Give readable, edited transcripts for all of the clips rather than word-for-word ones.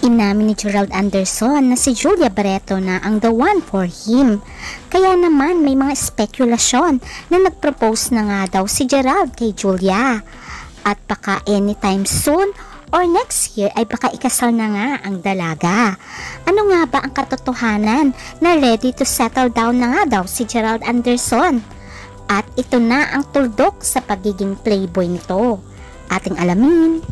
Inamin ni Gerald Anderson na si Julia Barreto na ang the one for him. Kaya naman may mga spekulasyon na nag-propose na nga daw si Gerald kay Julia. At baka anytime soon or next year ay baka ikasal na nga ang dalaga. Ano nga ba ang katotohanan na ready to settle down na nga daw si Gerald Anderson? At ito na ang tuldok sa pagiging playboy nito. Ating alamin.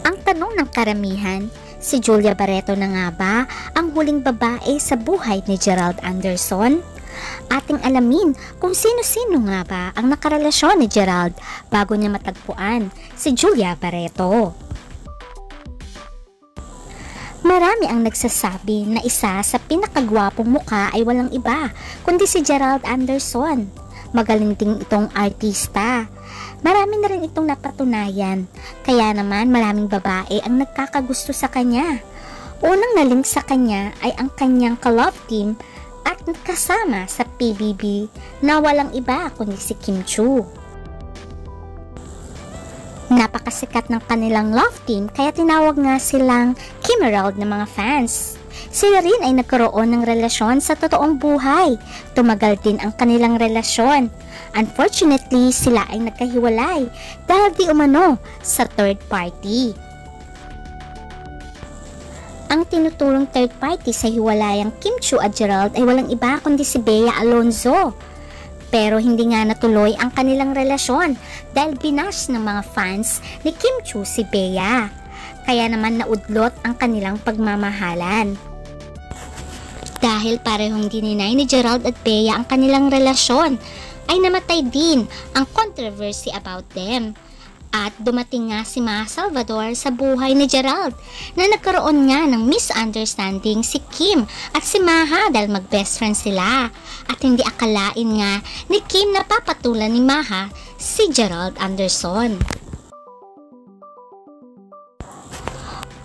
Ang tanong ng karamihan, si Julia Barreto na nga ba ang huling babae sa buhay ni Gerald Anderson? Ating alamin kung sino-sino nga ba ang nakarelasyon ni Gerald bago niya matagpuan si Julia Barreto. Marami ang nagsasabi na isa sa pinakagwapong muka ay walang iba kundi si Gerald Anderson. Magaling ding itong artista. Marami na rin itong napatunayan, kaya naman maraming babae ang nagkakagusto sa kanya. Unang nalink sa kanya ay ang kanyang ka-love team at kasama sa PBB na walang iba kundi si Kim Chiu. Napakasikat ng kanilang love team kaya tinawag nga silang Kimerald ng mga fans. Sila rin ay nagkaroon ng relasyon sa totoong buhay. Tumagal din ang kanilang relasyon. Unfortunately, sila ay nagkahiwalay dahil di umano sa third party. Ang tinuturong third party sa hiwalayang Kim Chiu at Gerald ay walang iba kundi si Bea Alonzo. Pero hindi nga natuloy ang kanilang relasyon dahil binash ng mga fans ni Kim Chiu si Bea. Kaya naman naudlot ang kanilang pagmamahalan. Dahil parehong dininay ni Gerald at Bea ang kanilang relasyon, ay namatay din ang controversy about them. At dumating nga si Maha Salvador sa buhay ni Gerald na nagkaroon nga ng misunderstanding si Kim at si Maha dahil mag-best friend sila. At hindi akalain nga ni Kim na papatulan ni Maha si Gerald Anderson.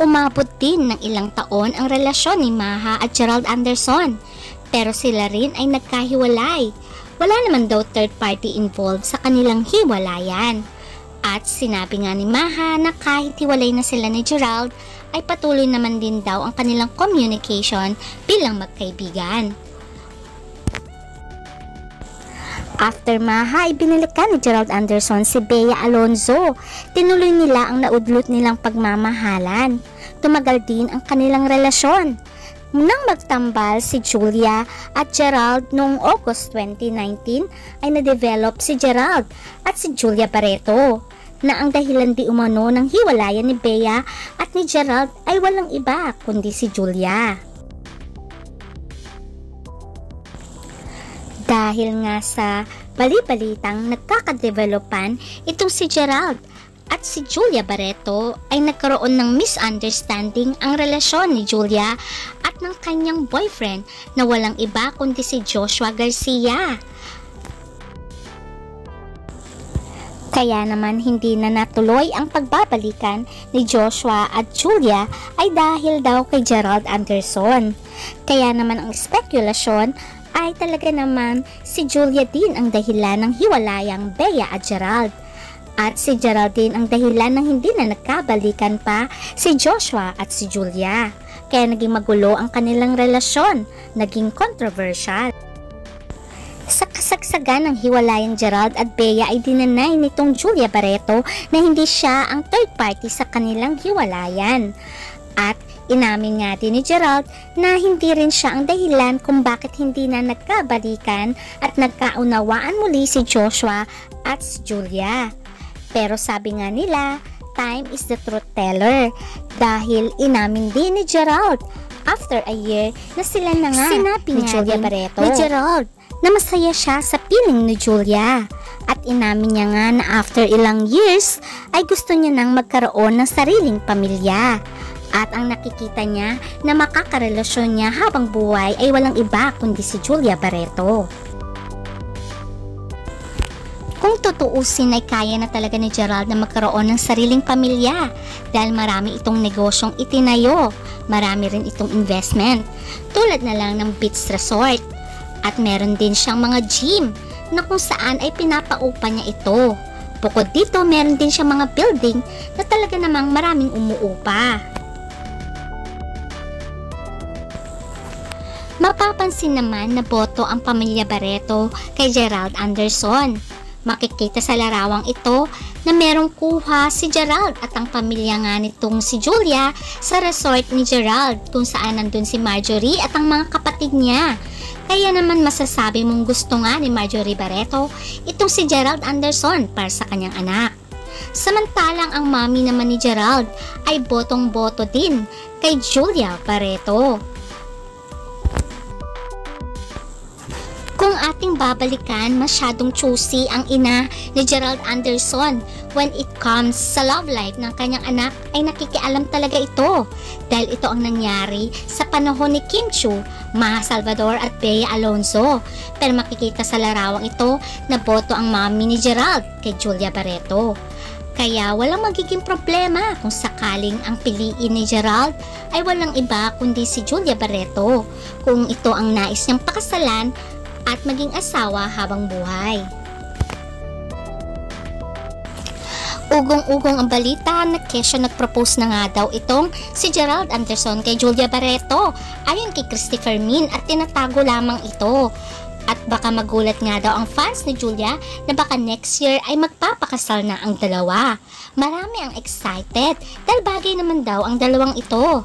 Umabot din ng ilang taon ang relasyon ni Maha at Gerald Anderson, pero sila rin ay nagkahiwalay. Wala naman daw third party involved sa kanilang hiwalayan. At sinabi nga ni Maha na kahit hiwalay na sila ni Gerald, ay patuloy naman din daw ang kanilang communication bilang magkaibigan. After Maha ay binalikan ni Gerald Anderson si Bea Alonzo. Tinuloy nila ang naudlot nilang pagmamahalan. Tumagal din ang kanilang relasyon. Nang magtambal si Julia at Gerald noong August 2019 ay na-develop si Gerald at si Julia Barreto na ang dahilan di umano ng hiwalayan ni Bea at ni Gerald ay walang iba kundi si Julia. Dahil nga sa bali-balitang nagkakadevelopan, itong si Gerald at si Julia Barreto ay nagkaroon ng misunderstanding ang relasyon ni Julia at ng kanyang boyfriend na walang iba kundi si Joshua Garcia. Kaya naman hindi na natuloy ang pagbabalikan ni Joshua at Julia ay dahil daw kay Gerald Anderson. Kaya naman ang spekulasyon ay talaga naman si Julia din ang dahilan ng hiwalayang Bea at Gerald. At si Gerald din ang dahilan ng hindi na nagkabalikan pa si Joshua at si Julia. Kaya naging magulo ang kanilang relasyon, naging controversial. Sa kasagsagan ng hiwalayang Gerald at Bea ay dinanay nitong Julia Barreto na hindi siya ang third party sa kanilang hiwalayan. At inamin nga din ni Gerald na hindi rin siya ang dahilan kung bakit hindi na nagkabalikan at nagkaunawaan muli si Joshua at si Julia. Pero sabi nga nila, time is the truth teller dahil inamin din ni Gerald after a year na sila na nga sinabi ni Julia Barreto ni Gerald na masaya siya sa piling ni Julia. At inamin niya nga na after ilang years ay gusto niya nang magkaroon ng sariling pamilya. At ang nakikita niya na makakarelasyon niya habang buhay ay walang iba kundi si Julia Barreto. Kung Kung tutuusin ay kaya na talaga ni Gerald na magkaroon ng sariling pamilya dahil marami itong negosyong itinayo, marami rin itong investment tulad na lang ng beach resort at meron din siyang mga gym na kung saan ay pinapaupa niya ito. Bukod dito, meron din siyang mga building na talaga namang maraming umuupa. Mapapansin naman na boto ang pamilya Barreto kay Gerald Anderson. Makikita sa larawang ito na merong kuha si Gerald at ang pamilya nga nitong si Julia sa resort ni Gerald kung saan nandun si Marjorie at ang mga kapatid niya. Kaya naman masasabi mong gusto nga ni Marjorie Barreto itong si Gerald Anderson para sa kanyang anak. Samantalang ang mami naman ni Gerald ay botong-boto din kay Julia Barreto. Kung ating babalikan, masyadong choosy ang ina ni Gerald Anderson when it comes sa love life ng kanyang anak ay nakikialam talaga ito dahil ito ang nangyari sa panahon ni Kim Chiu, Maha Salvador at Bea Alonzo. Pero makikita sa larawang ito na boto ang mami ni Gerald kay Julia Barreto. Kaya walang magiging problema kung sakaling ang piliin ni Gerald ay walang iba kundi si Julia Barreto kung ito ang nais niyang pakasalan at maging asawa habang buhay. Ugong-ugong ang balita na kesyo nagpropose na nga daw itong si Gerald Anderson kay Julia Barreto ayon kay Christopher Min at tinatago lamang ito. At baka magulat nga daw ang fans ni Julia na baka next year ay magpapakasal na ang dalawa. Marami ang excited dahil bagay naman daw ang dalawang ito.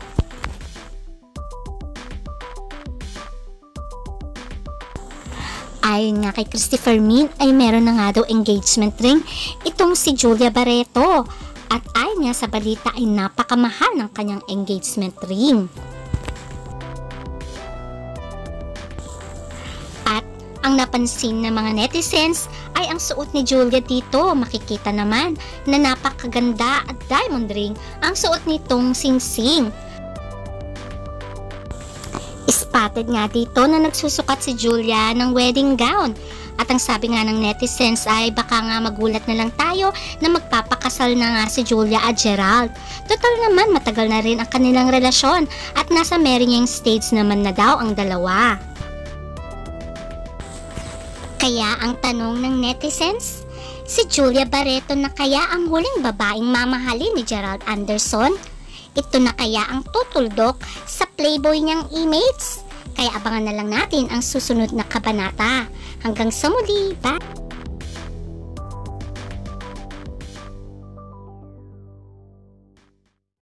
Ayon nga kay Christopher Min ay meron na nga daw engagement ring itong si Julia Barreto at ayon nga sa balita ay napakamahal ng kanyang engagement ring. At ang napansin ng mga netizens ay ang suot ni Julia dito. Makikita naman na napakaganda at diamond ring ang suot nitong singsing. Spotted nga dito na nagsusukat si Julia ng wedding gown. At ang sabi nga ng netizens ay baka nga magulat na lang tayo na magpapakasal na nga si Julia at Gerald. Total naman matagal na rin ang kanilang relasyon at nasa marrying stage naman na daw ang dalawa. Kaya ang tanong ng netizens, si Julia Barreto na kaya ang huling babaeng mamahalin ni Gerald Anderson? Ito na kaya ang tutuldok sa playboy niyang image? Kaya abangan na lang natin ang susunod na kabanata. Hanggang sa muli, bye!